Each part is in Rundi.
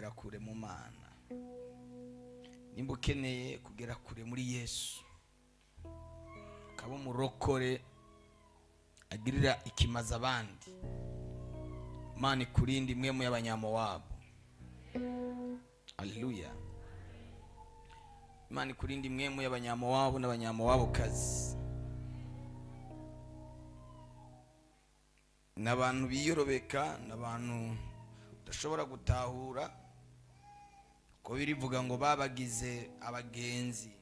kugera kure mu Mana, nimba ukeneye kugera kure muri Yesu, ukaba umurokore agirira ikimaza abandi, Imana ikurinde imwe mu y'abanyamowabu. Haleluya. Imana ikurinde imwe mu y'abanyamowabu n'abanyamowabukazi, n'abantu biyorobeka, n'abantu udashobora gutahura ko birivuga ngo babagize abagenzi,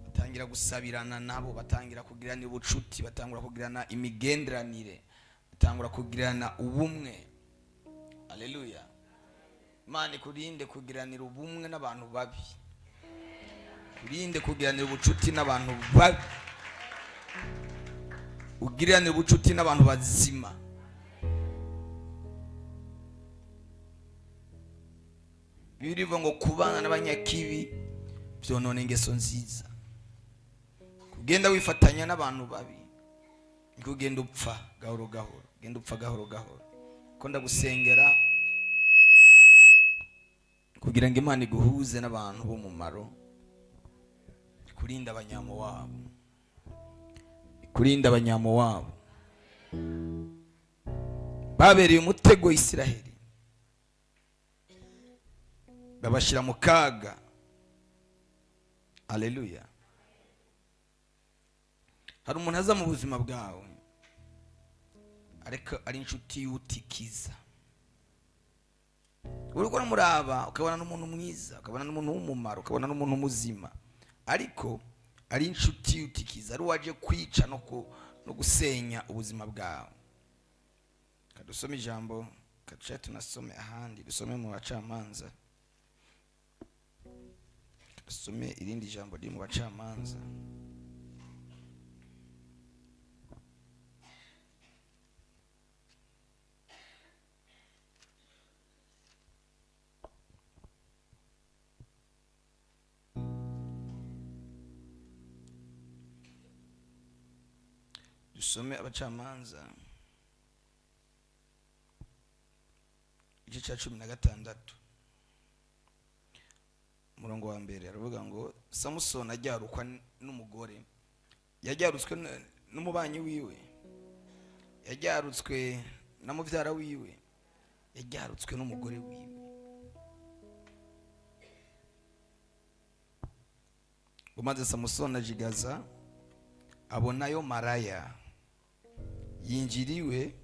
batangira gusabirana nabo, batangira kugirana ubucuti, batangura kugirana imigenderanire, batangura kugirana ubumwe. Haleluya. Imana ikurinde kugiranira ubumwe n'abantu babi, kurinde kugiranira ubucuti n'abantu babi, ugiranira ubucuti n'abantu bazima. Birivuga ngo kubana n'abanyakibi byonona ingeso nziza, kugenda wifatanya n'abantu babi kugenda upfa gahoro gahoro, genda upfa gahoro gahoro. Ko ndagusengera kugira ngo Imana iguhuze n'abantu b'umumaro, kurinda abanyamowabu, kurinda abanyamowabu babereye umutego Isiraheli, babashira mu kaga. Haleluya. Hari umuntu aza mu buzima bwawe ariko ari inshuti y'utikiza, uriko uramuraba ukabona n'umuntu mwiza, ukabona n'umuntu w'umumaro, ukabona n'umuntu muzima, ariko ari inshuti y'utikiza, ari waje kwica no gusenya ubuzima bwawe. Kadusome ijambo, kaduce tunasome ahandi, dusome mu Bacamanza, dusome irindi jambo riri mu Bacamanza. Dusome Abacamanza igice cya 16 umurongo wa mbere, aravuga ngo Samusoni ajyarukwa n'umugore, yajyarutswe n'umubanyi wiwe, yajyarutswe na muvyara wiwe, yajyarutswe n'umugore wiwe. Umaze Samusoni ajigaza abonayo maraya yinjiriwe,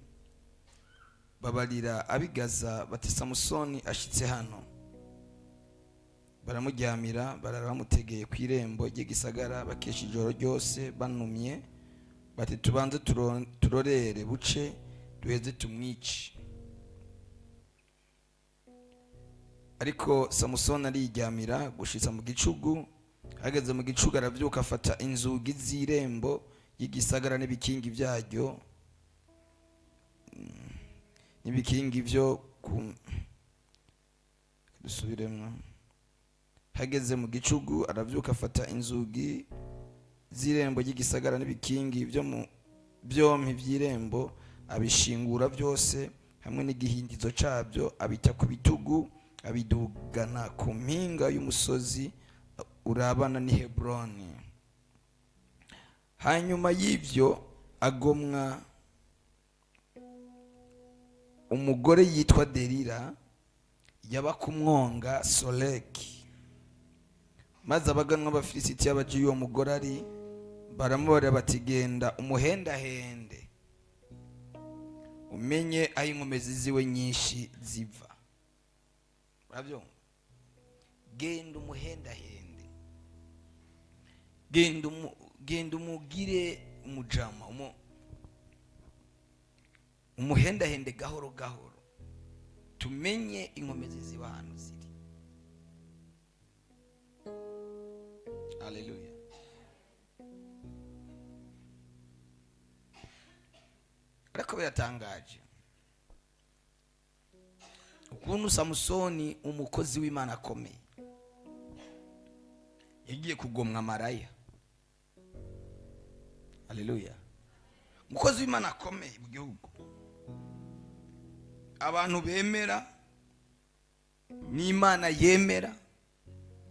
babarira abigaza bati Samusoni ashitse hano. Baramujyamira, barara bamutegeye ku irembo ry'igisagara, bakesha ijoro ryose banumye, bati tubanze turorere buce duheze tumwice. Ariko Samusoni arijyamira gushitsa mu gicugu. Hageze mu gicugu aravyuka, afata inzugi z'irembo y'igisagara n'ibikingi byaryo, n'ibikingi byo dusubiremwo. Hageze mu gicugu aravyuka, afata inzugi z'irembo ry'igisagara n'ibikingi byompi by'irembo, abishingura byose hamwe n'igihindizo cabyo, abita ku bitugu, abidugana ku mpinga y'umusozi urabana ni Hebroni. Hanyuma y'ivyo agomwa umugore yitwa Delila yaba kumwonga Soleki, maze abaganwa b'Abafilisitiya baje uwo mugore ari, baramubara bati genda umuhendahende umenye aho inkomezi ziwe nyinshi ziva. Uravyumva? Genda umuhendahende, genda umugire umujama, umuhendahende gahoro gahoro, tumenye inkomezi ziba hano ziri. Haleluya. Ariko biratangaje ukuntu Samusoni umukozi w'Imana akomeye yagiye kugomwa maraya. Haleluya. Umukozi w'Imana akomeye mu gihugu, abantu bemera n'Imana yemera,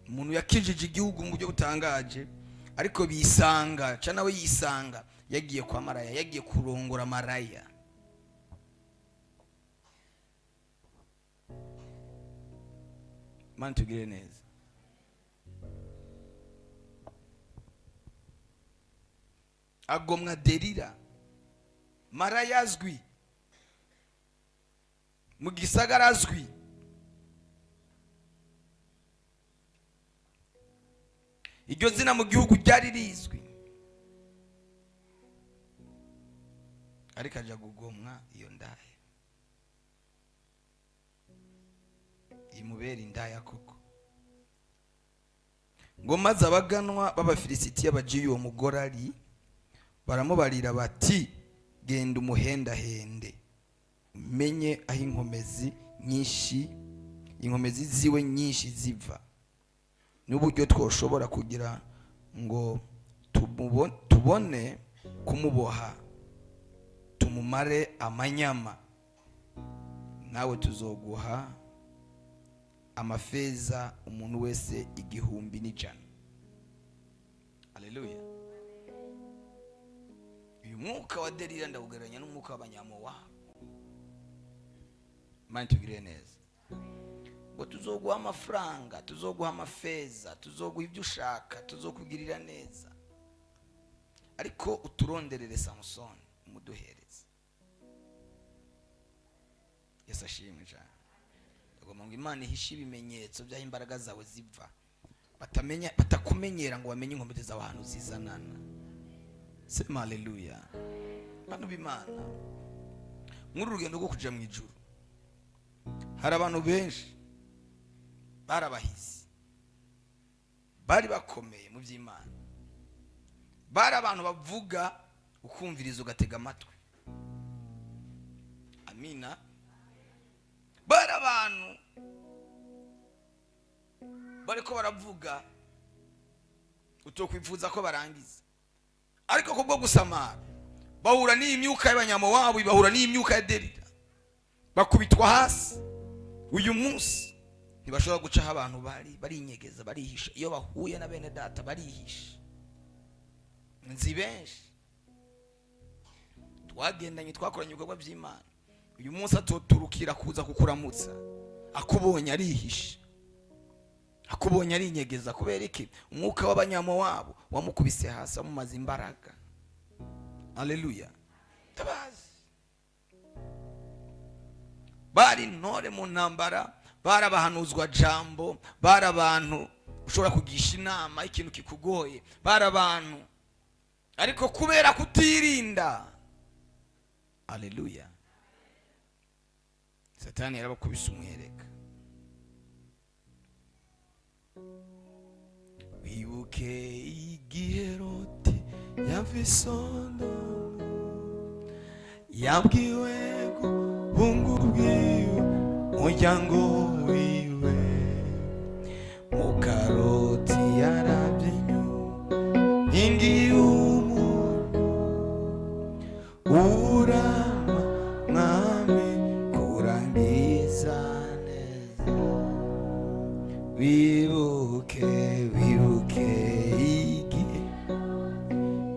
umuntu yakijije igihugu mu buryo butangaje, ariko bisanga cyane we yisanga yagiye kwa maraya, yagiye kurongora maraya. Mana tugire neza. Agomwa Delila, maraya azwi, mu gisagara azwi, iryo zina mu gihugu ryari rizwi, ariko aja gugomwa iyo ndaya, imubera indaya koko. Ngo maze abaganwa b'Abafilisitiya bagiye uwo mugore ari, baramubarira bati genda umuhendahende, umenye aho inkomezi ziwe nyinshi ziva, n'uburyo twoshobora kugira ngo tubone kumuboha tumumare amanyama, nawe tuzoguha amafeza umuntu wese 1,100. Haleluya. Uyu mwuka wa Delila ndawugereranya n'umwuka w'abanyamowabu. Mana tugire neza. Ngo tuzoguha amafaranga, tuzoguha amafeza, tuzoguha ibyo ushaka, tuzokugirira neza, ariko uturonderere Samusoni umuduhereze. Yesu ashimwe cyane. Ngo Imana ihishe ibimenyetso by'aho imbaraga zawe ziva, batakumenyera ngo bamenye inkomezi zawe ahantu zizanana. Sema haleluya. Bantu b'Imana, muri urugendo rwo kuja mu ijuru hari abantu benshi barabahizi, bari bakomeye mu by'Imana, bari abantu bavuga ukumviriza ugatega amatwi. Amina. Bari abantu bariko baravuga utokwifuza ko barangiza, ariko kubwo gusamara bahura n'imyuka y'abanyamowabu, bahura n'imyuka ya Delila, bakubitwa hasi. Uyu munsi ntibashobora gucaho abantu barinyegeza, barihisha. Iyo bahuye na bene data barihisha. Nzi benshi twagendanye, twakoranye ibikorwa by'Imana, uyu munsi atoturukira kuza kukuramutsa, akubonye arihisha, akubonye arinyegeza. Kubera iki? Umwuka w'abanyamowabu wamukubise hasi, amumaze imbaraga. Haleluya. Tabazi. Bari ntore mu ntambara, bari abahanuzwa jambo, bari abantu ushobora kugisha inama ikintu kikugoye, bari abantu, ariko kubera kutirinda, haleluya, Satani yarabakubise umwereka. Wibuke igihe Loti yava i Sodomu, yabwiwe guhunga ubwiwe umuryango wiwe, muka Loti yarabye inyuma inkingi y'umuntu, urama mwami kurangiza neza. Wibuke igihe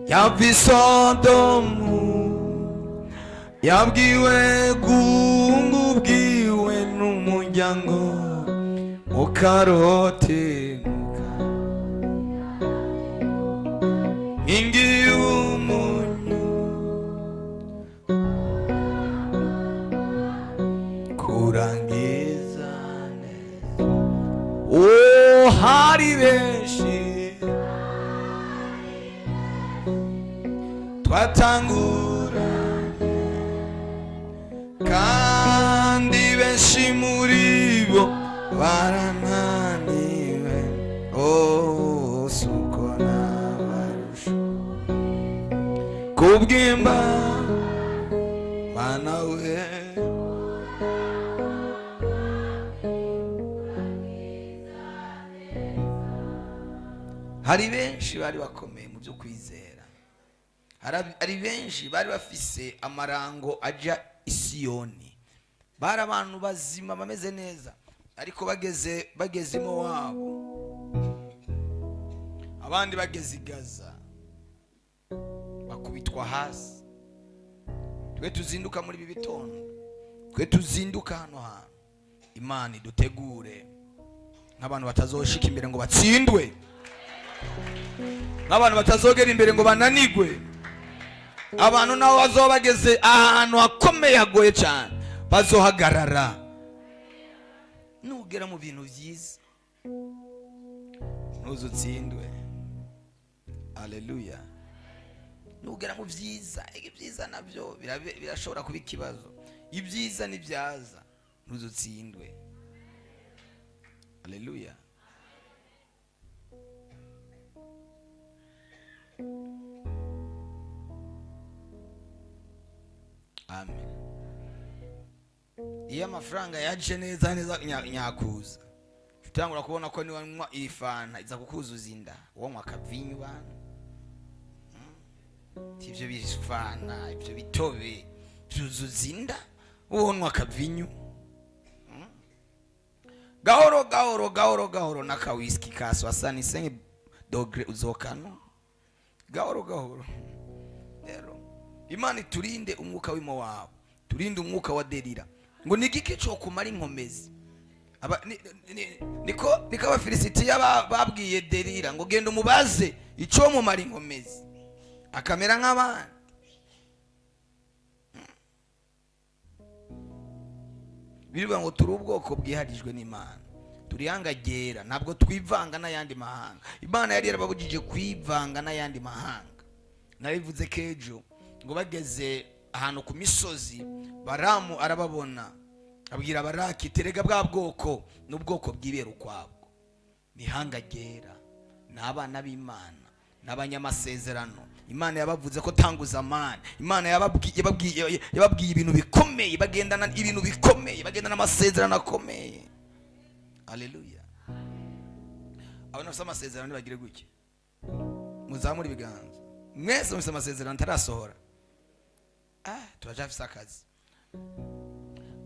yava i Sodomu, yabwiwe guhunga ubwiwe n'umuryango, muka Loti inkingi y'umunyu, kurangiza neza. Oh, hari benshi twatangura, kandi benshi muri bo barananiwe. Oh, suko nabarusha kubwimba Mana we. Hari benshi bari bakomeye mu byo kwizera, hari benshi bari bafise amarango aja i Siyoni, bari abantu bazima bameze neza, ariko bageze Mowabu, abandi bageze i Gaza bakubitwa hasi. Twe tuzinduka muri ibi bitondo, twe tuzinduka hano hantu, Imana idutegure nk'abantu batazoshika imbere ngo batsindwe, nk'abantu batazogera imbere ngo bananigwe. Abantu nabo bazoba bageze ahantu hakomeye hagoye cyane, bazohagarara. Nugera mu bintu byiza ntuzutsindwe. Haleluya. Nugera mu byiza, ibyiza nabyo birashobora kuba ikibazo. Ibyiza nibyaza ntuzutsindwe. Haleluya. Amen. Iyo amafaranga yaje neza nyakuza, tutangura kubona ko niwanywa ifana iza kukuzuza inda, wanywa akavinyu bana. Ivyo bifana, ivyo bitobe byuzuza inda, wanywa akavinyu. Gahoro gahoro gahoro gahoro naka whisky ka 65 dogre uzokano. Gahoro gahoro. Rero Imana turinde umwuka w'Imowabu, turinde umwuka wa Delila. Ngo nigiki cyo kumara inkomezi. Niko abafilisitiya babwiye Delila ngo genda umubaze icyo mumara inkomezi, akamera nk'abandi. Birivuga ngo turi ubwoko bwiharijwe n'Imana, turi hangagera, ntabwo twivanga n'ayandi mahanga. Imana yari yarababujije kwivanga n'ayandi mahanga. Narivuze kejo ngo bageze ahantu ku misozi, Baramu arababona, abwira Baraki, terega bwa bwoko n'ubwoko bwibera ukwabwo, nihangagera, n'abana b'Imana, n'abanyamasezerano. Imana yabavuze ko tanguza amani. Imana yababwiye ibintu bikomeye, bagendana ibintu bikomeye, bagendana amasezerano akomeye. Haleluya. Abana bafite amasezerano bagire gutya, muzamura ibiganza. Mwese mufite amasezerano atarasohora. Turajafise akazi.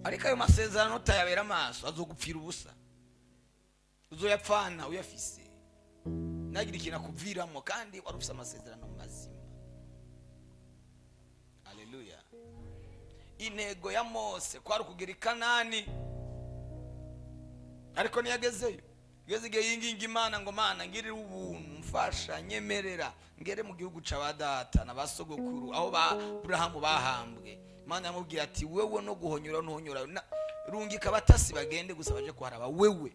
Ariko ayo masezerano utayabera amaso azogupfira ubusa, uzoyapfana uyafise, nagira ikintu akuviramo kandi wari ufite amasezerano mazima. Haleluya. Intego ya Mose kwari kugera i Kanani, ariko niyagezeyo, igihe yinginga Imana ngo Mana ngirira ubuntu, mfasha, nyemerera ngere mu gihugu c'abadata n'abasogokuru aho Aburahamu bahambwe. Imana yamubwiye ati wewe no guhonyora ntuhonyora, rungika abatasi bagende gusa baje kuharaba, wewe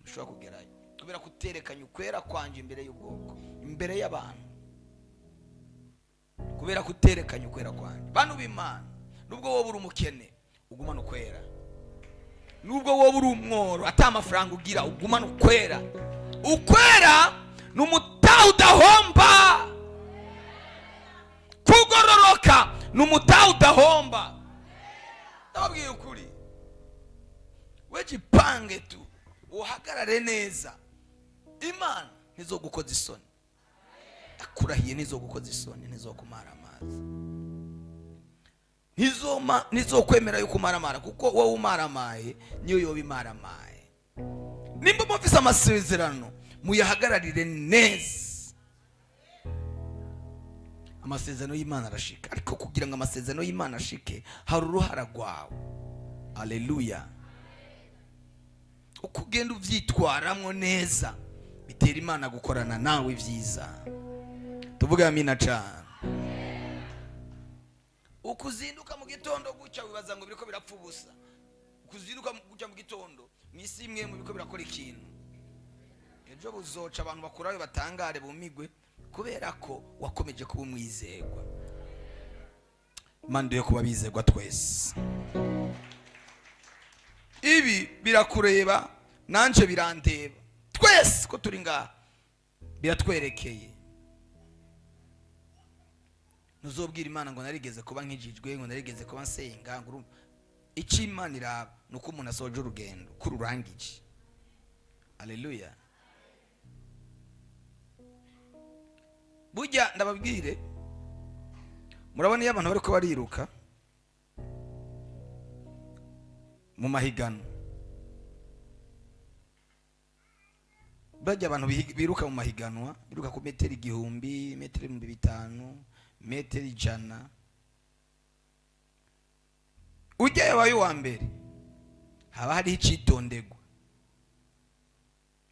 ushobora kugerayo kubera kuterekanya ukwera kwanje imbere y'ubwoko, imbere y'abantu, kubera kuterekanya ukwera kwanje. Bantu b'Imana, nubwo wowe uri umukene ugumana ukwera, nubwo wowe uri umworo ata amafaranga ugira ugumana ukwera. Ukwera n'umutaha udahomba, kugororoka n'umutaha udahomba. Ndababwiye ukuri, wejipange tu uhagarare neza, Imana ntizogukoza isoni. Akurahiye ntizogukoza isoni, ntizokumara amazi, ntizokwemera yuko umaramara, kuko wowe umaramaye niyo yoba imaramaye. Nimba mufise amasezerano muyahagararire neza. Amasezerano y'Imana arashika, ariko kugira ngo amasezerano y'Imana ashike hari uruhara rwawe. Haleluya. Ukugenda uvyitwaramwo neza bitera Imana gukorana nawe vyiza. Tuvuga amina cyane. Ukuzinduka mu gitondo gucya wibaza ngo biriko birapfa ubusa. Ukuzinduka gucya mu gitondo mwisi imwe mu biko birakora ikintu, ejo buzoca abantu bakurayo batangare bumigwe, kubera ko wakomeje kuba umwizerwa. Imana yo kuba bizerwa twese. Ibi birakureba nanje birandeba, twese ko turi ngaha biratwerekeye. Nuzobwira Imana ngo narigeze kuba nkijijwe, ngo narigeze kuba nsenga, ngo iki Imana iraba nuko umuntu asoje urugendo kururangije. Haleluya. Burya ndababwire, murabona iyo abantu bariko bariruka mu mahigano, bajya abantu biruka mu mahiganwa, biruka ku metero 1000, metero 500, metero 100. Ujya yabaye wa mbere, haba hari icitondegwa.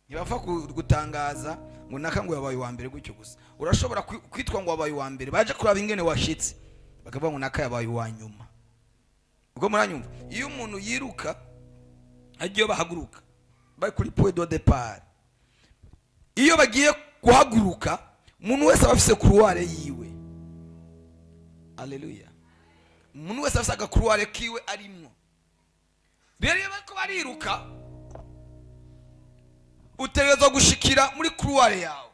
Ntibapfa gutangaza ngo naka ngo yabaye wa mbere gutyo gusa. Urashobora kwitwa ngo wabaye wa mbere, baje kuraba ingene washitse, bakavuga ngo naka yabaye wa nyuma. Ubwo muranyumva, iyo umuntu yiruka agiye bahaguruka bari kuri point de départ, iyo bagiye guhaguruka umuntu wese abafise couloir yiwe. Haleluya. Umuntu wese afise agakouloir kiwe arimwo. Rero iyo bako bariruka, utegerezwa gushikira muri couloir yawe.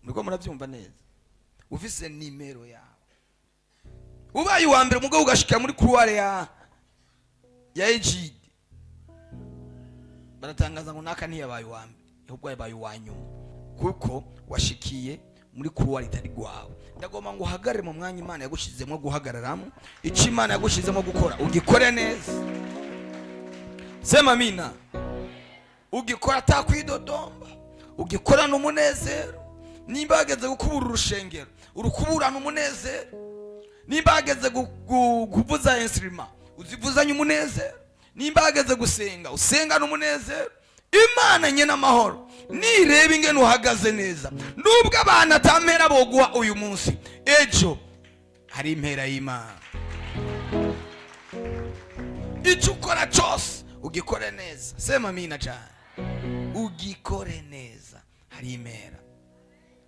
Niko murabyumva neza. Ufise nimero yawe. Ubaye wa mbere mugabo ugashikira muri couloir ya Ejide, baratangaza ngo naka ntiyabaye wa mbere, ahubwo yabaye wa nyuma, kuko washikiye muri couloir itari gwawe. Ndagomba ngo uhagarare mu mwanya Imana yagushizemo guhagararamo. Ico Imana yagushizemo gukora ugikore neza. Sema amina. Ugikora atakwidodomba, ugikora n'umunezero. Nimba hageze gukubura urushengero, urukuburana umunezero. Nimba hageze kuvuza instrument, uzivuzanye umunezero. Nimba hageze gusenga, usenga n'umunezero. Imana nyene amahoro nireba ingene uhagaze neza. Nubwo abana atampera boguha uyu munsi, ejo hari impera y'Imana. Ico ukora cyose ugikore neza. Sema amina cyane. Ugikore neza, hari impera.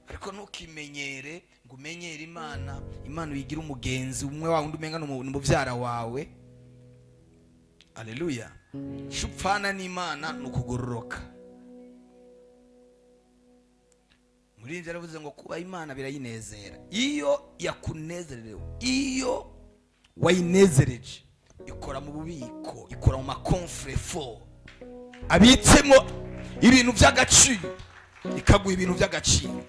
Ariko ntukimenyere ngo umenyere Imana, Imana uyigira umugenzi umwe wawe undi umenga n'umuvyara wawe. Haleluya. Shupfana n'Imana nukugororoka. Muri nje aravuze ngo kuba Imana birayinezera. Iyo yakunezerewe, iyo wayinezereje, ikora mu bubiko, ikora mu makonfrefo, abitsemo ibintu by'agaciro, ikaguha ibintu by'agaciro.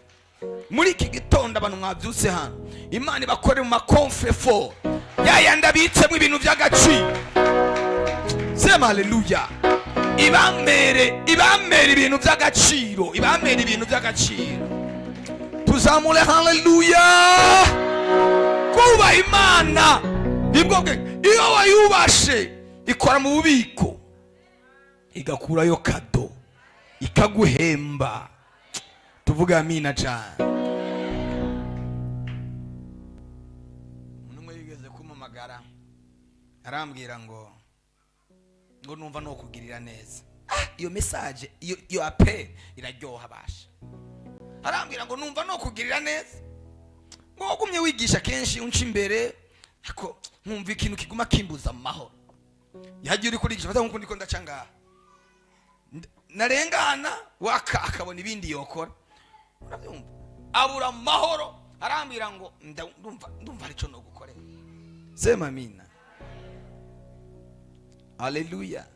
Muri iki gitondo abantu mwabyutse hano, Imana ibakore mu makonfrefo, yayandi abitsemo ibintu by'agaciro. Sema haleluya. Ibamere ibintu by'agaciro, ibamere ibintu by'agaciro. Tuzamure haleluya. Kuba Imana ibwoge, iyo wayubashe ikora mu bubiko, igakurayo kado, ikaguhemba. Tuvuga amina cyane. Umuntu yigeze kumumagara, arambwira ngo numva no kugirira neza. Iyo message, iyo appel iraryoha basha. Arambwira ngo numva no kugirira neza. Ngo wagumye wigisha kenshi unci imbere, ako nkumva ikintu kiguma kimbuza amahoro. Yagiye uri kurigisha fata nkuko ndiko ndacanga. Narengana waka akabona ibindi yokora. Urabyumva? Abura amahoro. Arambwira ngo ndumva arico no gukorera. Sema amina. Haleluya.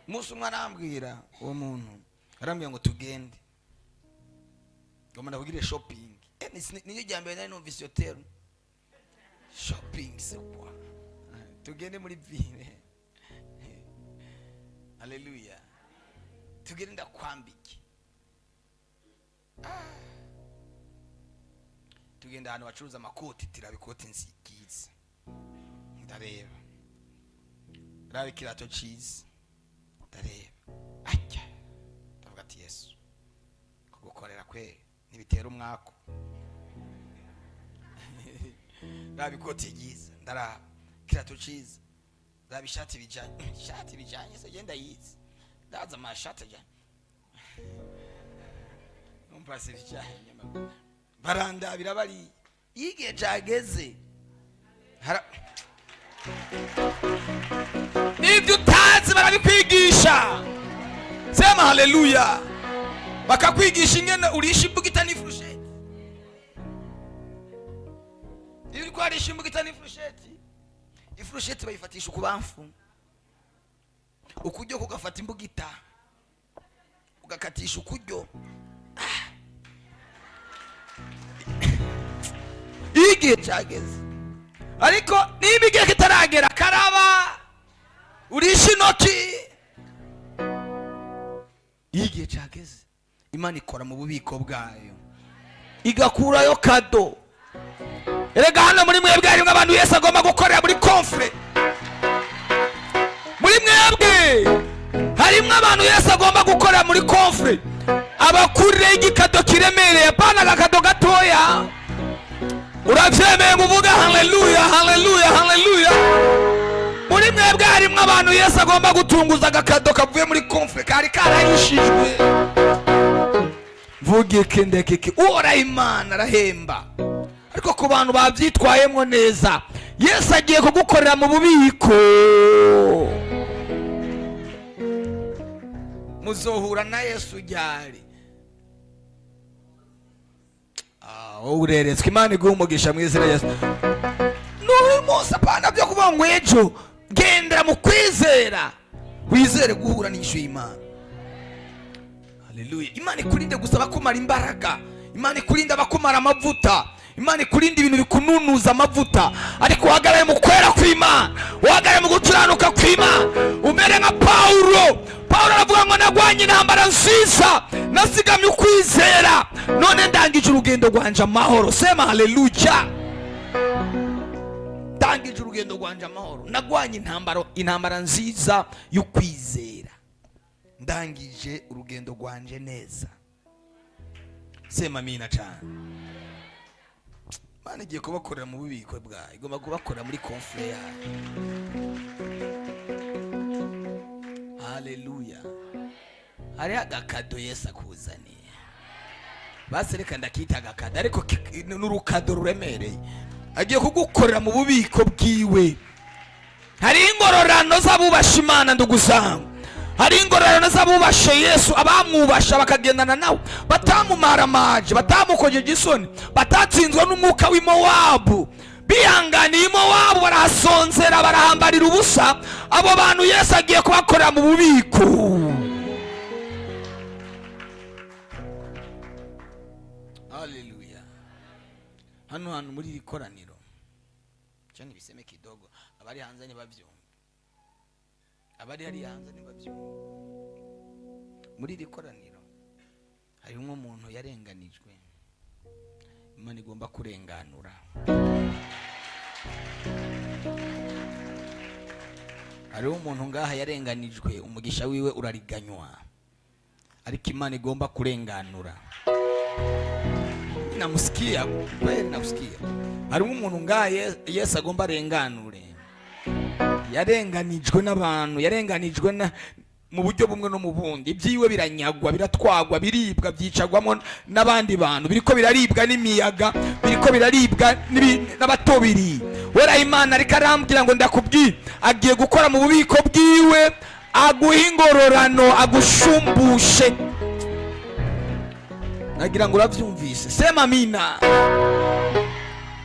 Musu umwana arambwira uwo muntu, arambwira ngo tugende, ngo ndabugire shopping. Niyo jambe nari numvise hotel shopping c'est quoi? Tugende muri ville. Haleluya. Tugende ndakwambike. Tugende ahantu bacuruza amakoti, tirabikoti nsikiza. Ndareba. Rabi kirato cheese. Dareba. Ajya. Ndavuga ati Yesu, kugukorera kwe nibitera umwako. Rabi koti yiza, ndaraba. Kirato cheese. Rabi shati bijanye. Shati bijanye se genda yiza. Ndaza amashati ajanye. Umpase bijanye. Baranda birabari. Yige jageze. Ibyo utazi barabikwigisha. Sema haleluya. Bakakwigisha ingene urisha imbugita n'ifurusheti. Iyo ko arisha imbugita n'ifurusheti, ifurusheti bayifatisha ukubamfu. Ukujyo kugafata imbugita, ugakatisha ukujyo. Igihe cyageze. Ariko niba igihe kitaragera, karaba urisha intoki. iyo igihe cyageze Imana ikora mu bubiko bwayo igakurayo kado. Erega hano muri mwebwe harimo abantu Yesu agomba gukorera muri konfere. Muri mwebwe harimo abantu Yesu agomba gukorera muri konfere, abakurire igikado kiremereye, apana agakado gatoya. Urabyemeye muvuga haleluya, haleluya, haleluya. Muri mwebwe harimo abantu Yesu agomba gutunguza agakado kavuye muri konfere kari karayishijwe. Vuge kendekeke ora Imana arahemba. Ariko ku bantu babyitwayemo neza, Yesu agiye kugukorera mu bubiko. Muzohura na Yesu ryari? Ureretswe. Imana iguhe umugisha mu izina Yesu. N'uyu munsi apana byo kuvuga ngo ejo, gendera mu kwizera, wizere guhura n'ishu y'Imana. Haleluya. Imana ikurinde gusaba kumara imbaraga, Imana ikurinde abakumara amavuta, Imana ikurinde ibintu bikununuza amavuta, ariko uhagarare mu kwera kw'Imana, uhagarare mu gukiranuka kw'Imana, umere nka Paulo. Paulo aravuga ngo nagwanye intambara nziza, nasigamye ukwizera, none ndangije urugendo rwanje amahoro. Sema haleluya. Ndangije urugendo rwanje amahoro, nagwanye intambara nziza y'ukwizera, ndangije urugendo rwanje neza. Sema amina cyane. Imana igiye kubakorera mu bubiko bwayo, igomba kubakorera muri konfere yayo. Haleluya. Hari agakado Yesu akuzaniye. Basi reka ndakita agakado, ariko n'urukado ruremereye. Agiye kugukorera mu bubiko bwiwe. Hari ingororano z'abubasha Imana ndugusanga. Hari ingororano z'abubashe Yesu, abamwubasha bakagendana nawe, batamumaramaje, batamukojeje isoni, batatsinzwe n'umwuka w'Imowabu, bihanganiye Imowabu, barahasonzera, barahambarira ubusa. Abo bantu Yesu agiye kubakorera mu bubiko. Haleluya. Hano muri iri koraniro cyane biseme kidogo, abari hanze nibavyumva, abari hari hanze nibavyumva. Muri iri koraniro harimo umuntu yarenganijwe, Imana igomba kurenganura. Hariho umuntu ngaha yarenganijwe, umugisha wiwe urariganywa, ariko Imana igomba kurenganura. Namusikia kweli, namusikia. Harimo umuntu ngaha Yesu agomba arenganure. Yarenganijwe n'abantu, yarenganijwe mu buryo bumwe no mu bundi. Ibyiwe biranyagwa, biratwagwa, biribwa, byicagwamo n'abandi bantu, biriko biraribwa n'imiyaga, biriko biraribwa n'abatobiri. Wera Imana ariko arambwira ngo ndakubwira, agiye gukora mu bubiko bwiwe, aguha ingororano, agushumbushe. Nagira ngo urabyumvise. Sema amina.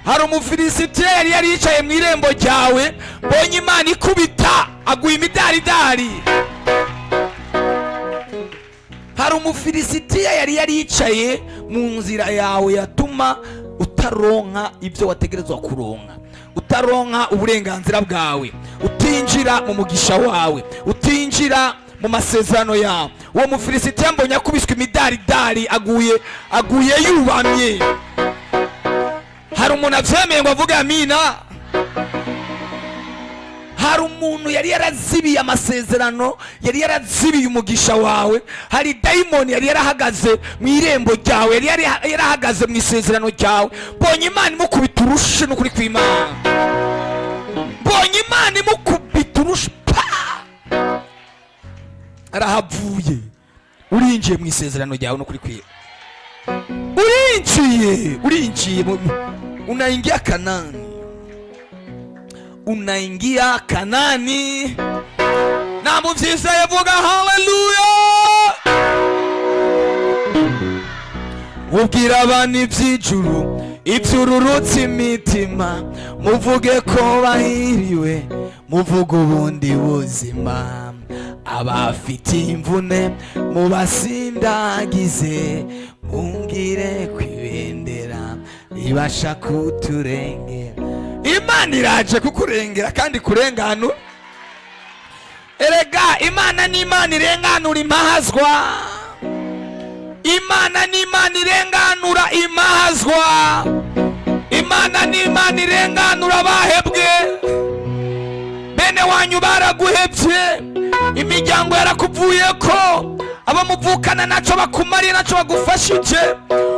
Hari umufilisitiya yari yicaye mu irembo ryawe, mbonye Imana ikubita, aguha imidaridari. Hari umufilisitiya yari yicaye mu nzira yawe, yatuma utaronka ibyo wategerezwa kuronka, utaronka uburenganzira bwawe, utinjira mu mugisha wawe, utinjira mu masezerano yawe. Uwo mufilisitiya mbonye akubiswe imidaridari, aguye yubamye. Hari umuntu avyemeye ngo avuge amina. Hari umuntu yari yarazibiye amasezerano, yari yarazibiye umugisha wawe. Hari daimoni yari yarahagaze mu irembo ryawe, yari yarahagaze mu isezerano ryawe. Mbonye Imana imukubita urushe n'ukuri kw'Imana. Mbonye Imana imukubita urushe, arahavuye. Urinjiye mu isezerano ryawe n'ukuri kw'Imana. Urinjiye unaingia Kanani, unaingia Kanani. Na muvyiza yavuga haleluya. Ubwira abantu iby'ijuru, iby'ururutse imitima, muvuge ko bahiriwe, muvuge ubundi buzima. Abafite imvune mubasindagize, mungire kwibendera ibasha kuturengera. Imana iraje kukurengera kandi kurenganura. Erega Imana ni Imana irenganura impahazwa. Imana ni Imana irenganura imahazwa. Imana ni Imana irenganura abahebwe. Bene wanyu baraguhebye, imiryango yarakuvuye ko, abamuvukana naco bakumariye naco bagufashije.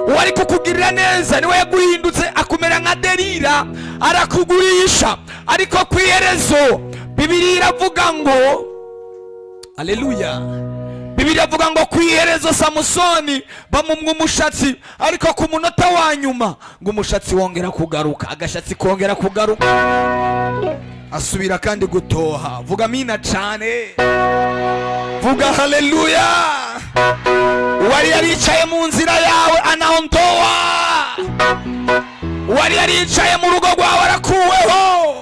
Uwari kukugirira neza niwe yaguhindutse akumera nka Delila, arakugurisha. Ariko kwiherezo Bibiliya iravuga ngo, haleluya, Bibiliya ivuga ngo kwiherezo Samusoni bamumwa umushatsi, ariko ku munota wa nyuma ngo umushatsi wongera kugaruka, agashatsi kongera kugaruka, asubira kandi gutoha. Vuga amina cyane, vuga haleluya. Wari yaricaye mu nzira yawe anaondoa, wari yaricaye mu rugo rwawe arakuweho,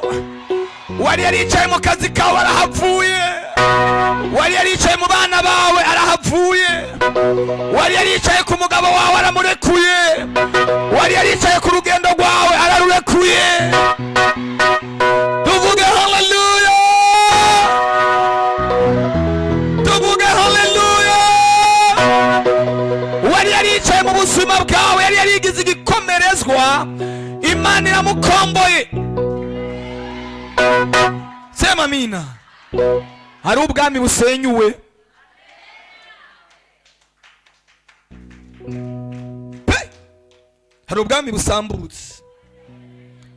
wari yaricaye mu kazi kawe arahavuye, wari yaricaye mu bana bawe arahavuye, wari yaricaye ku mugabo wawe aramurekuye, wari yaricaye ku rugendo rwawe ararurekuye. Tuvuge haleluya, tuvuge haleluya. Wari yaricaye mu buzima bwawe, yari yarigize igikomerezwa, Imana iramukomboye. Sema amina. Hari ubwami busenyuwe, hari ubwami busambutse,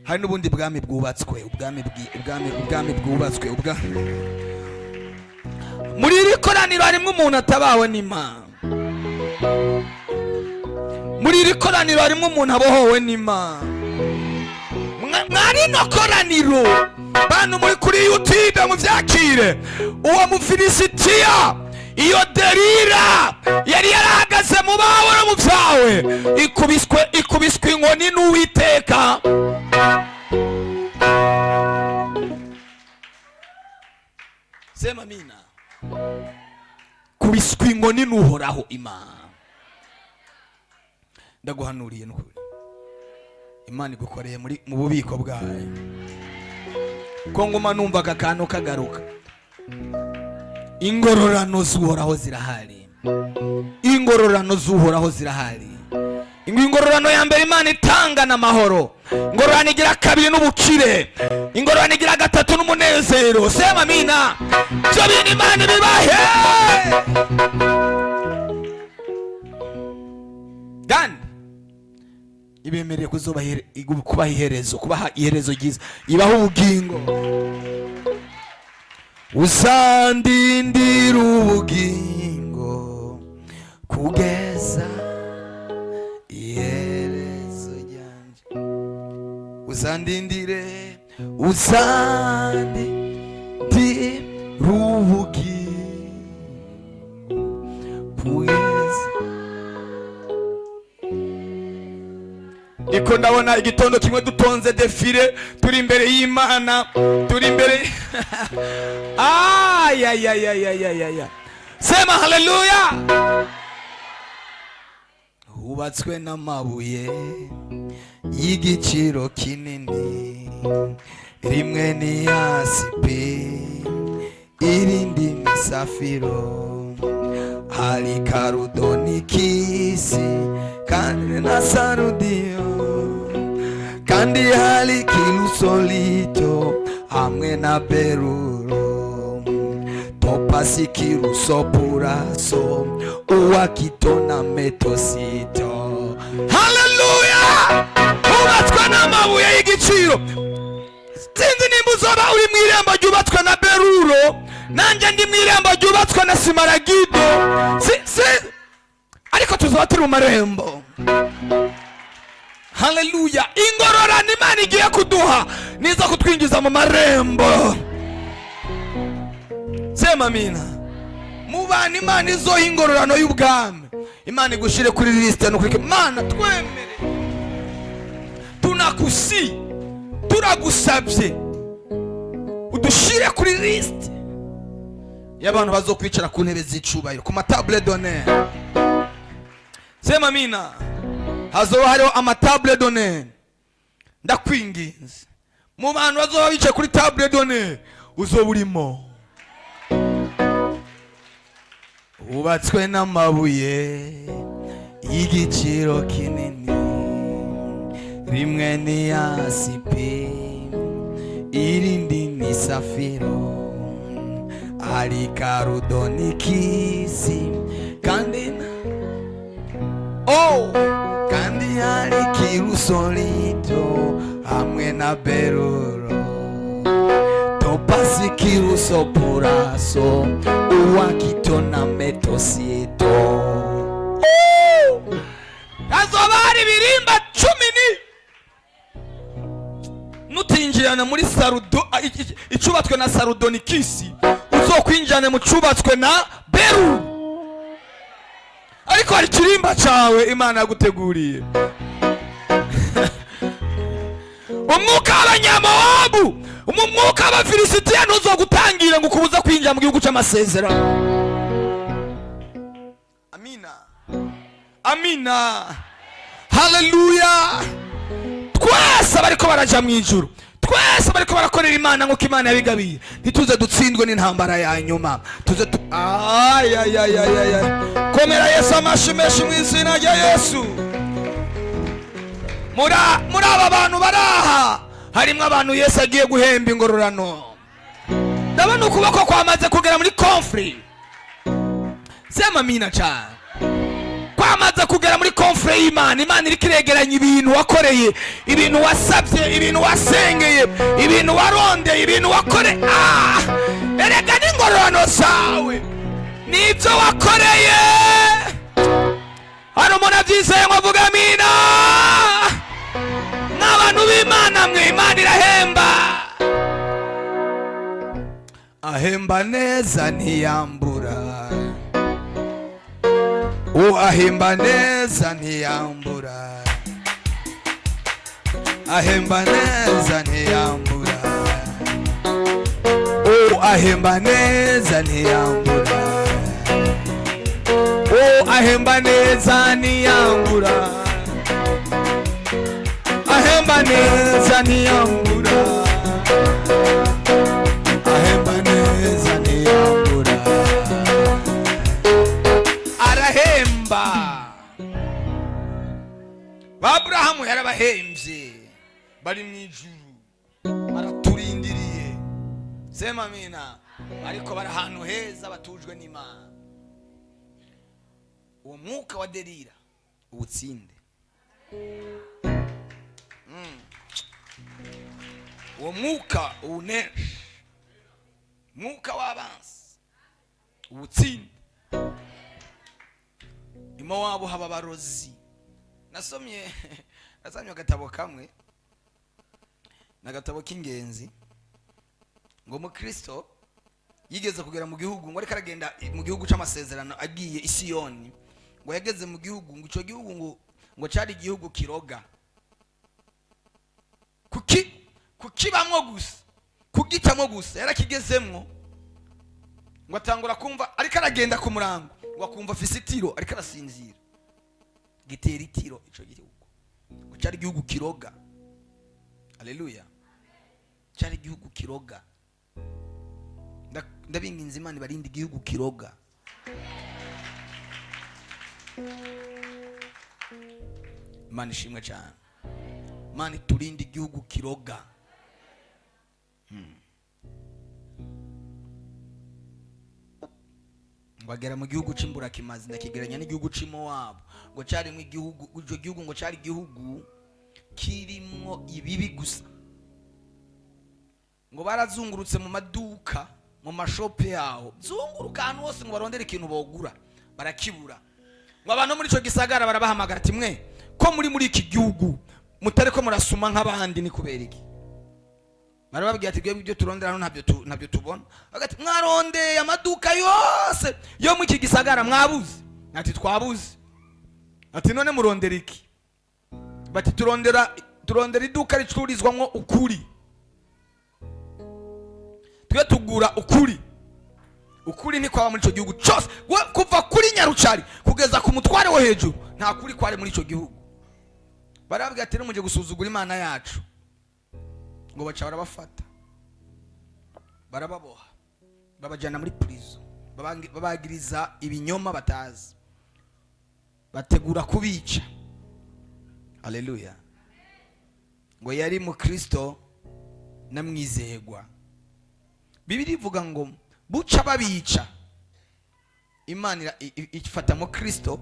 hari n'ubundi bwami bwubatswe. Ubwami bwubatswe. Muri iri koraniro harimo umuntu atabawe n'Imana. Muri iri koraniro harimo umuntu abohowe n'Imana. Mwari no koraniro bantu muri kuri YouTube muvyakire. Uwo Mufilisitiya, iyo Delila yari yarahagaze mu bawe no mu vyawe, ikubiswe inkoni n'Uwiteka. Sema amina. Kubiswe inkoni n'Uhoraho Imana. Ndaguhanuriye n'ukuri, Imana igukoreye mu bubiko bwawe. Ko ngoma numva akantu kagaruka. Ingororano z'Uhoraho zirahari, ingororano z'Uhoraho zirahari. Ingororano ya mbere Imana itanga n'amahoro, ingororano igira kabiri n'ubukire, ingororano igira gatatu n'umunezero. Sema amina. Byo bintu Imana bibahe. Kandi ibemereye kubaha iherezo, kubaha iherezo ryiza, ibaho ubugingo. Uzandindira ubugingo kugeza iherezo ryanje. Uzandindira ubugingo kugeza. Iko ndabona igitondo kimwe dutonze defile, turi imbere y'Imana, turi imbere. Ay. Sema haleluya. Hubatswe n'amabuye y'igiciro kinini, rimwe ni yasipi, irindi ni safiro, hari karudonikisi kandi na sarudiyo, kandi hari kilusolito hamwe na beruro, topasi kilusopuraso, uwakito na metosito. Haleluya. Hubatswe n'amabuye y'igiciro. Sinzi nimba uzoba uri mu irembo ryubatswe na beruro, nanjye ndi mu irembo ryubatswe na simaragido. Ariko tuzoba turi mu marembo. Haleluya. Ingororano Imana igiye kuduha nizo kutwinjiza mu marembo. Sema amina. Mu bantu Imana izoha ingororano y'ubwami, Imana igushire kuri liste no kurike. Mana twemere, turagusabye udushire kuri liste y'abantu bazokwicara ku ntebe z'icubahiro, ku matable d'honneur. Sema amina. Hazoba hariho amatable d'honneur. Ndakwinginze mu bantu bazoba bicaye kuri table d'honneur uzoba urimo. Ubatswe n'amabuye igiciro kinini, rimwe ni yasipi, irindi ni safiro, hari karudonikisi, kandi kandi hari kirusolito hamwe na beruro, topasi kirusopuraso, uwakito na metosieto. Azoba hari ibirimba 10 nutinjirana muri sarudo icubatswe na sarudonikisi, uzokwinjana mu cubatswe na beru. Ariko hari kirimba cawe Imana yaguteguriye. Umwuka w'abanyamowabu, umwuka w'abafilisitiya ntuzogutangira ngo kubuza kwinjira mu gihugu cy'amasezerano. Amina, amina, haleluya. Twese bariko baraja mu ijuru, twese bariko barakorera Imana nk'uko Imana yabigabiye. Ntituze dutsindwe n'intambara ya nyuma, tuze komera Yesu amashi menshi mu izina rya Yesu. Muri aba bantu baraha harimo abantu Yesu agiye guhemba ingororano. Ndabona ukuboko kwamaze kugera muri conflict. Sema amina cyane. Kwamaze kugera muri conflict y'Imana. Imana iri kiregeranya ibintu wakoreye, ibintu wasabye, ibintu wasengeye, ibintu warondeye, ibintu wakore. Erega n'ingororano zawe nibyo wakoreye. Hano umuntu abyizeye ngo avuga amina. N'abantu b'Imana mwe, Imana irahemba. Ahemba neza ntiyambura, ahemba neza ntiyambura, ahemba neza ntiyambura, ahemba neza ntiyambura, ahemba neza ntiyambura, ahemba neza ntiyambura, ahemba neza ntiyambura, arahemba. Abrahamu yarabahembye, bari mu ijuru baraturindiriye. Sema amina. Ariko bari ahantu heza batujwe n'Imana. Uwo mwuka wa Delila ubutsinde. Uwo mwuka unesha, mwuka w'abansi ubutsinde. Imowabu haba barozi. Nasomye agatabo kamwe, nagatabo k'ingenzi, ngo umukristo yigeze kugera mu gihugu, ngo ariko aragenda mu gihugu cy'amasezerano agiye i Siyoni, ngo yageze mu gihugu, ngo icyo gihugu ngo cyari igihugu kiroga. Kukibamwo gusa, kugitamo gusa, yarakigezemwo, ngo atangura kumva ariko aragenda ku murango, ngo akumva afise itiro ariko arasinzira, gitera itiro ico gihugu. Ngo cyari igihugu kiroga. Haleluya. Cyari igihugu kiroga. Ndabinginze Imana barinde igihugu kiroga. Imana ishimwe cyane. Imana turinde igihugu kiroga. Bagera mu gihugu cy'imburakimazi, ndakigeranya n'igihugu cy'Imowabu. Ngo cyari mu gihugu, icyo gihugu ngo cyari igihugu kirimo ibibi gusa. Ngo barazungurutse mu maduka, mu mashope yaho, zunguruka ahantu hose ngo barondere ikintu bogura, barakibura. Ngo abantu muri icyo gisagara barabahamagara ati, mwe ko muri iki gihugu mutari ko murasuma nk'abandi, ni kubera iki? Barababwiye ati, ibyo turondera hano ntabyo tubona. Bagati, mwarondeye amaduka yose yo mu iki gisagara mwabuze? Ati, twabuze. Ati, none murondera iki? Bati, turondera iduka ricururizwamo ukuri. Twe tugura ukuri. Ukuri ni kwaba muri icyo gihugu cyose, kuva kuri Nyarucari kugeza ku mutware wo hejuru, nta kuri kwari muri icyo gihugu. Barababwiye ati, muje gusuzugura Imana yacu. Ngo baca barabafata, barababoha, babajyana muri prison, babagiriza ibinyoma batazi. bategura kubica. Haleluya. Ngo yari mu Kristo namwizegwa. Bibiri ivuga ngo buca babica, Imana ifata mu Kristo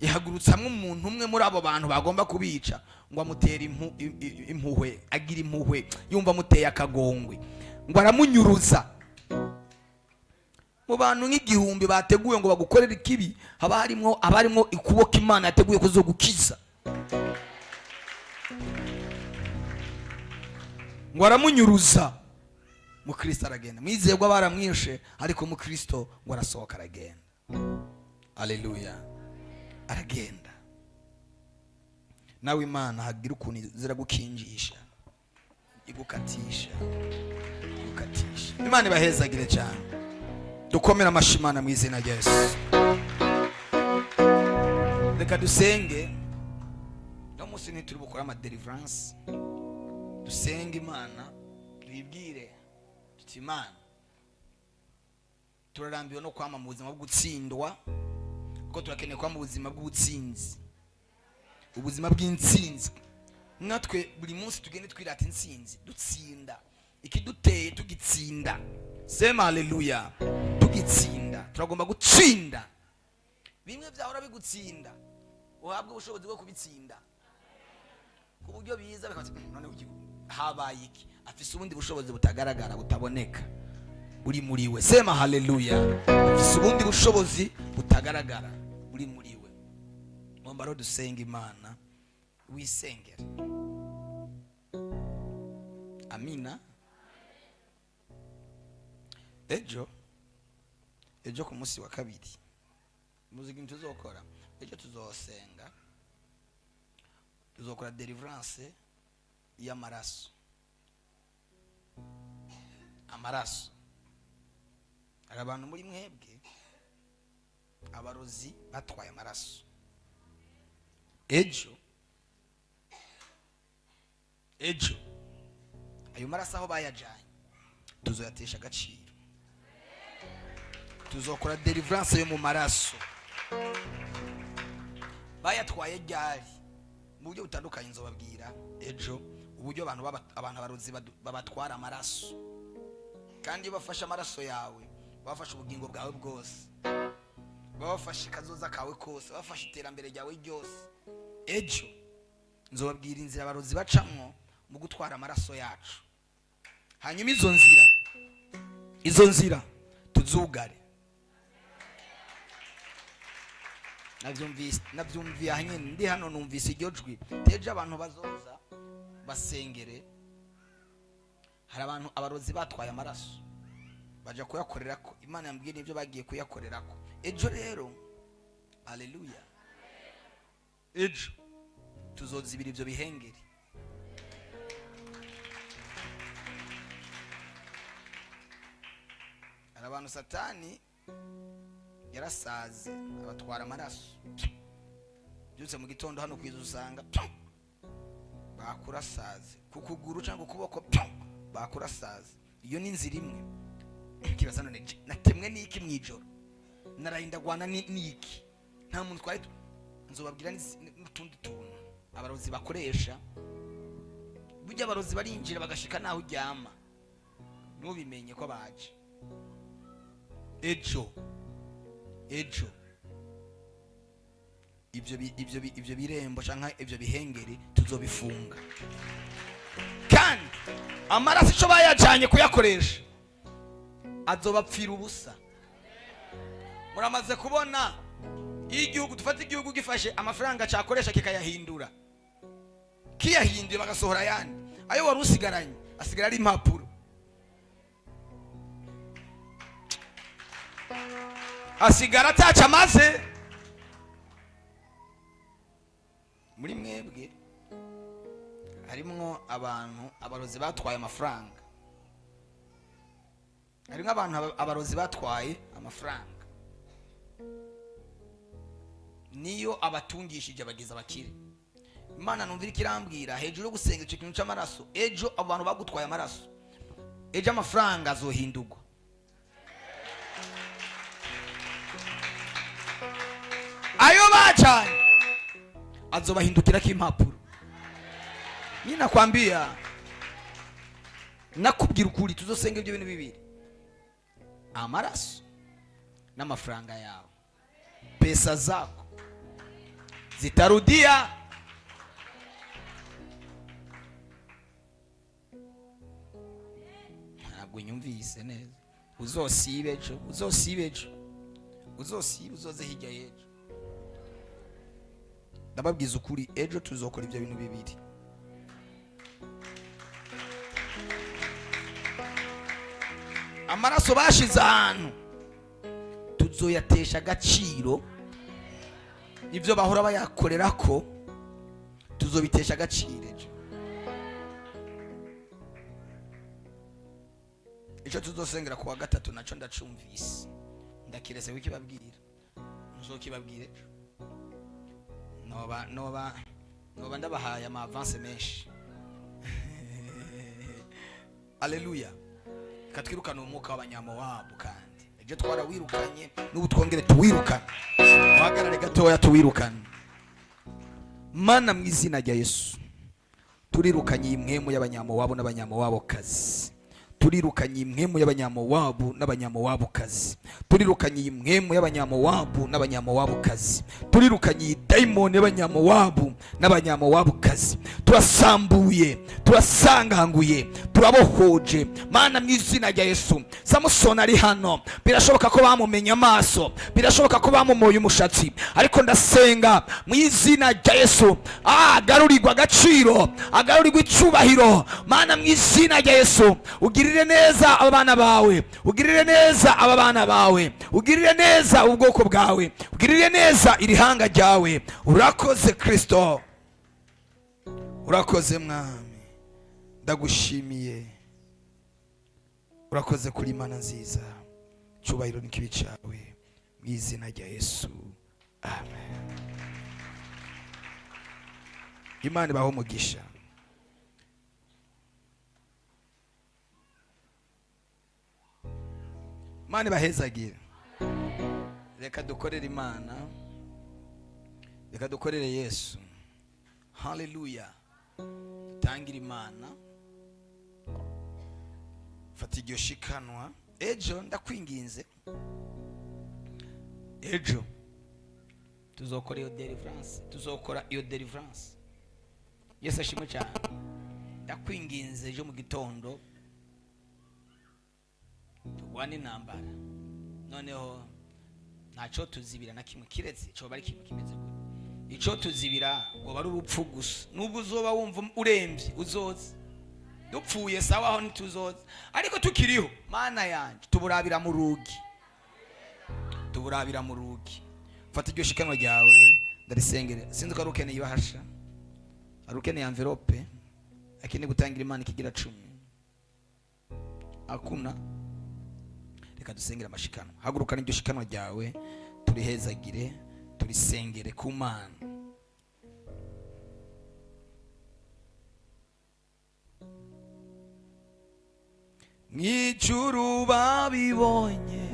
ihagurutsamwe umuntu umwe muri abo bantu bagomba kubica, ngo amutera impuhwe, agira impuhwe, yumva amuteye akagongwe, ngo aramunyuruza. Mu bantu nk'igihumbi bateguye ngo bagukorere ikibi, haba harimo ikuboko Imana yateguye kuzogukiza. Ngo aramunyuruza, mu Kristo aragenda. Mwizerwa baramwishe, ariko mu Kristo ngo arasohoka aragenda. Haleluya. Aragenda. Nawe Imana hagira ukuntu zira gukinjisha, igukatisha. Imana ibahezagire cyane. Dukomera amashimana mu izina rya Yesu. Reka dusenge. No musi ntituri bukora ama deliverance. Dusenge Imana, tuyibwire tuti Imana, turarambiwe no kwama mu buzima bwo gutsindwa, kuko turakeneye kwama mu buzima bw'ubutsinzi, ubuzima bw'intsinzi. Natwe buri munsi tugende twirata intsinzi, dutsinda ikiduteye, tugitsinda. Sema haleluya. Tugitsinda, turagomba gutsinda. Bimwe byahora bigutsinda, uhabwe ubushobozi bwo kubitsinda, ku buryo biza none habaye iki, afise ubundi bushobozi butagaragara, butaboneka, buri muri we. Sema haleluya. Afise ubundi bushobozi butagaragara, buri muri we. Mwamba ro dusenga Imana, wisengere. Amina. Ejo ku munsi wa kabiri muziki tuzokora. Ejo tuzosenga, tuzokora deliverance y'amaraso. Amaraso. Hari abantu muri mwebwe abarozi batwaye amaraso. Ejo ayo maraso aho bayajanye tuzoyatesha agaciro. Tuzokora deliverance yo mu maraso. Bayatwaye ryari mu buryo butandukanye, nzobabwira ejo uburyo abantu abarozi babatwara amaraso. Kandi bafashe amaraso yawe, bafashe ubugingo bwawe bwose, bafashe kazoza kawe kose, bafashe iterambere ryawe ryose. Ejo nzobabwira inzira abarozi bacamwo mu gutwara amaraso yacu. Hanyuma izo nzira tuzugare. Nabyumviye hanyine ndi hano, numvise iryo jwi. Teje abantu bazoza basengere. Hari abantu abarozi batwaye amaraso baje kuyakorera ko. Imana yambwiye nibyo bagiye kuyakorera ko. Ejo rero, haleluya, ejo tuzozibira ibyo bihengeri. Hari abantu Satani yarasaze abatwara amaraso. Byutse mu gitondo hano kwiza usanga bakurasaze kukuguru cyangwa kuboko, bakurasaze. Iyo ni inzira imwe. Kibaza none natemwe n'iki mwijoro, narahindagwana n'iki, nta muntu twari. Nzobabwira n'utundi tuntu abarozi bakoresha. Burya abarozi barinjira bagashika naho uryama, nubimenye ko baje. Ejo ibyo birembo canka ibyo bihengeri tuzobifunga. Kandi amaraso ico bayajanye kuyakoresha azobapfira ubusa. Muramaze kubona igihugu, dufata igihugu gifashe amafaranga cyakoresha kikayahindura, kiyahinduye bagasohora yandi, ayo wari usigaranye asigara ari impapuro. Asigara ataca maze. Muri mwebwe harimo abantu abarozi batwaye amafaranga. Harimo abantu abarozi batwaye amafaranga, niyo abatungishije abagize abakire. Imana numvira ikirambwira hejuru yo gusenga icyo kintu cy'amaraso. Ejo abantu bagutwaye amaraso, ejo amafaranga azohindurwa. ayo bacanye azobahindukira k'impapuro. Mimi nakwambia, nakubwira ukuri, tuzosenga ibyo bintu bibiri: amaraso n'amafaranga yawe. Pesa zako zitarudia. Ntabwo nyumvise neza. Uzosibe ejo, uzoze hirya y'ejo. Ndababwiza ukuri, ejo tuzokora ibyo bintu bibiri. Amaraso bashize ahantu tuzoyatesha agaciro. Ibyo bahora bayakorera ko tuzobitesha agaciro ejo. Icyo tuzosengera kuwa gatatu naco ndacumvise, ndakirese wikibabwira, ntuzokibabwire ejo. Noba ndabahaye ama avance menshi. Haleluya. Katwirukana umwuka w'abanyamowabu kandi ejo twarawirukanye, n'ubu twongere tuwirukane. Wahagarare gatoya tuwirukane. Mana mu izina rya Yesu, turirukanye imwemu y'abanyamowabu n'abanyamowabu kazi. Turirukanye imwemu y'abanyamowabu n'abanyamowabu kazi. Turirukanye imwemu y'abanyamowabu n'abanyamowabu kazi. Turirukanye daimoni y'abanyamowabu n'abanyamowabu kazi. Turasambuye, turasanganguye, turabohoje. Mana mu izina rya Yesu, Samusoni ari hano, birashoboka ko bamumenye amaso, birashoboka ko bamumoye umushatsi, ariko ndasenga mu izina rya Yesu, agarurirwa agaciro, agarurirwa icubahiro. Mana mu izina rya Yesu, ugirire neza abana bawe, ugirire neza abana bawe, ugirire neza ubwoko bwawe, ugirire neza irihanga ryawe. Urakoze Kristo, urakoze Mwami, ndagushimiye. Urakoze kuri Imana nziza, cyubahiro n'ikibi cyawe mu izina rya Yesu, amen. Imana ibaho umugisha. Imana ibahezagire. Reka dukorere Imana, reka dukorere Yesu. Haleluya. Tangira Imana, fata iryo shikanwa. Ejo ndakwinginze, ejo tuzokora iyo deliverance. Yesu ashimwe cyane. Ndakwinginze ejo mu gitondo tugwane intambara. Noneho ntacyo tuzibira na kimwe kiretse cyo bari kimwe kimeze gute. Icyo tuzibira ngo bari urupfu gusa. Nubwo uzoba wumva urembye uzoze. Dupfuye sawa aho ntituzoze, ariko tukiriho Mana yanje tuburabira mu rugi. Tuburabira mu rugi. Fata iryo shikanwa ryawe ndarisengere. Sinzi ko arukeneye ibahasha, arukeneye envelope, akine gutangira Imana ikigira 10. Akuna. Reka dusengere amashikanwa. Hagurukana iryo shikanwa ryawe, turihezagire, turisengere ku Mana. Mw'ijuru babibonye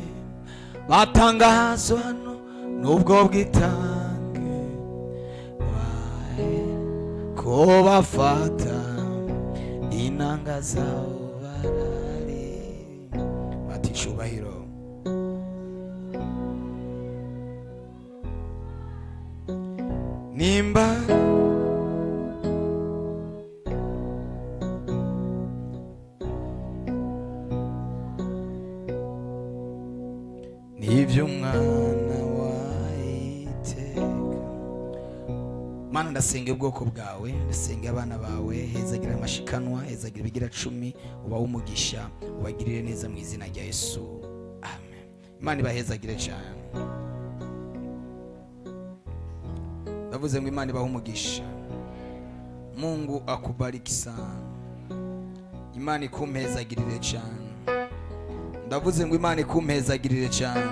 batangazwa n'ubwo bwitange ko bafata inanga zawo barari bati cyubahiro. Nimba nibyo mwana wayiteka. Mana ndasenga ubwoko bwawe, ndasenga abana bawe, hezagira amashikanwa, hezagira ibigira 10, ubaho umugisha, ubagirire neza mu izina rya Yesu, amen. Imana ibahezagire cyane. Ndavuze ngo Imana ibaho umugisha. Mungu akubariki sana. Imana ikumpezagirire cyane. Ndavuze ngo Imana ikumpezagirire cyane.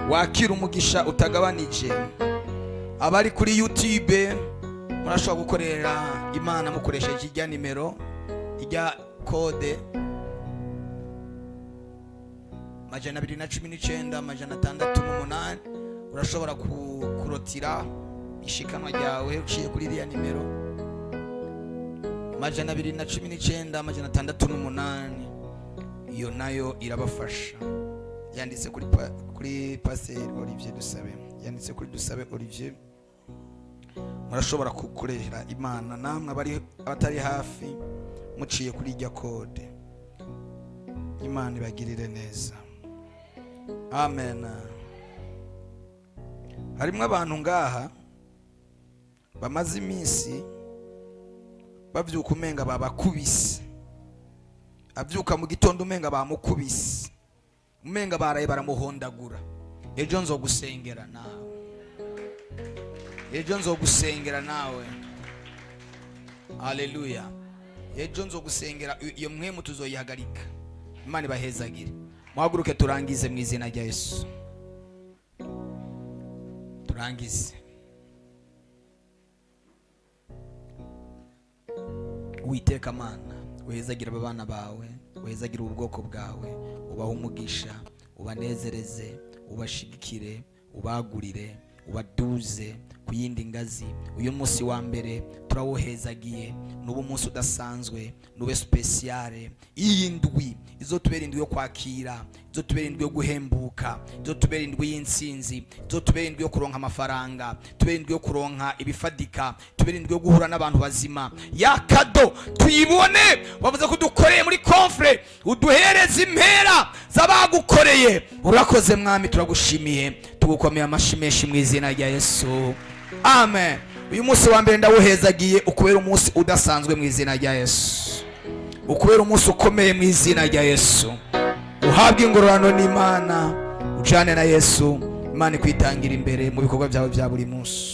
Wakira umugisha utagabanije. Abari kuri YouTube murashobora gukorera Imana mukoresheje ijya nimero, ijya kode 219 608 urashobora kurotira ishikanwa ryawe uciye kuri iriya nimero 219 608. iyo nayo irabafasha. Yanditse kuri Pasteur Olivier Dusabe, yanditse kuri Dusabe Olivier. Murashobora gukorera Imana namwe abatari hafi muciye kuri irya kode. Imana ibagirire neza. Amen. Harimwe abantu ngaha bamaze iminsi bavyuka umenga babakubise, avyuka mu gitondo umenga bamukubise, umenga baraye baramuhondagura. Ejo nzogusengera nawe, ejo nzogusengera nawe. Haleluya. Ejo nzogusengera, iyo mwemu tuzoyihagarika. Imana ibahezagire. Muhaguruke turangize mu izina rya Yesu. Turangize. Uwiteka Mana, uhezagira abana bawe, uhezagira ubwoko bwawe, ubaha umugisha, ubanezereze, ubashigikire, ubagurire, ubaduze ku yindi ngazi. Uyu munsi wa mbere turawuhezagiye, nubu umunsi udasanzwe, nube speciale. Iyi ndwi izotubera indwi yo kwakira, izotubera indwi yo guhembuka, izotubera indwi y'insinzi, izotubera indwi yo kuronka amafaranga, tubera indwi yo kuronka ibifadika, tubera indwi yo guhura n'abantu bazima. Ya kado tuyibone wavuze ko dukoreye muri konfre, uduhereze impera z'abagukoreye. Urakoze Mwami, turagushimiye, tugukomeye amashi menshi mu izina rya Yesu. Amen. Uyu munsi wa mbere ndawuhezagiye, ukubera umunsi udasanzwe mu izina rya Yesu, ukubera umunsi ukomeye mu izina rya Yesu. Uhabwe ingororano n'Imana, ujane na Yesu. Imana ikwitangira imbere mu bikorwa byawe bya buri munsi.